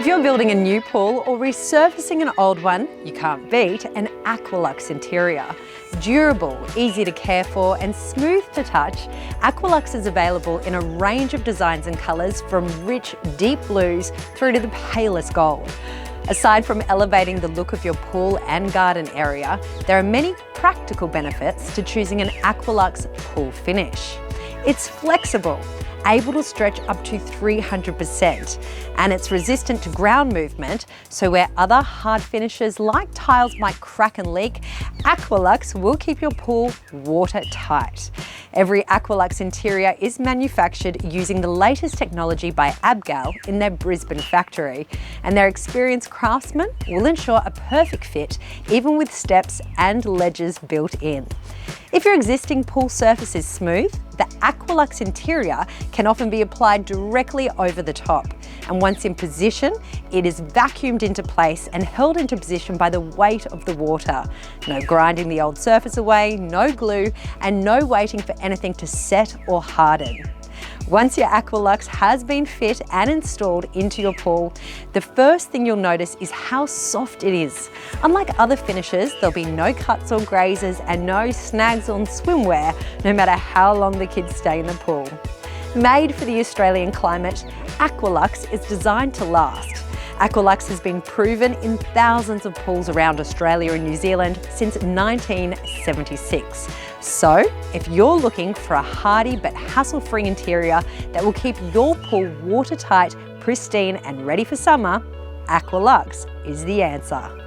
you're building a new pool or resurfacing an old one, you can't beat an Aqualux interior. Durable, easy to care for and smooth to touch, Aqualux is available in a range of designs and colours from rich, deep blues through to the palest gold. Aside from elevating the look of your pool and garden area, there are many practical benefits to choosing an Aqualux Pool Finish. It's flexible, able to stretch up to 300%, and it's resistant to ground movement, so where other hard finishes like tiles might crack and leak, Aqualux will keep your pool watertight. Every Aqualux interior is manufactured using the latest technology by ABGAL in their Brisbane factory, and their experienced craftsmen will ensure a perfect fit, even with steps and ledges built in. If your existing pool surface is smooth, the Aqualux interior can often be applied directly over the top. And once in position, it is vacuumed into place and held into position by the weight of the water. No grinding the old surface away, no glue, and no waiting for anything to set or harden. Once your Aqualux has been fit and installed into your pool, the first thing you'll notice is how soft it is. Unlike other finishes, there'll be no cuts or grazes and no snags on swimwear, no matter how long the kids stay in the pool. Made for the Australian climate, Aqualux is designed to last. Aqualux has been proven in thousands of pools around Australia and New Zealand since 1976. So, if you're looking for a hardy but hassle-free interior that will keep your pool watertight, pristine and ready for summer, Aqualux is the answer.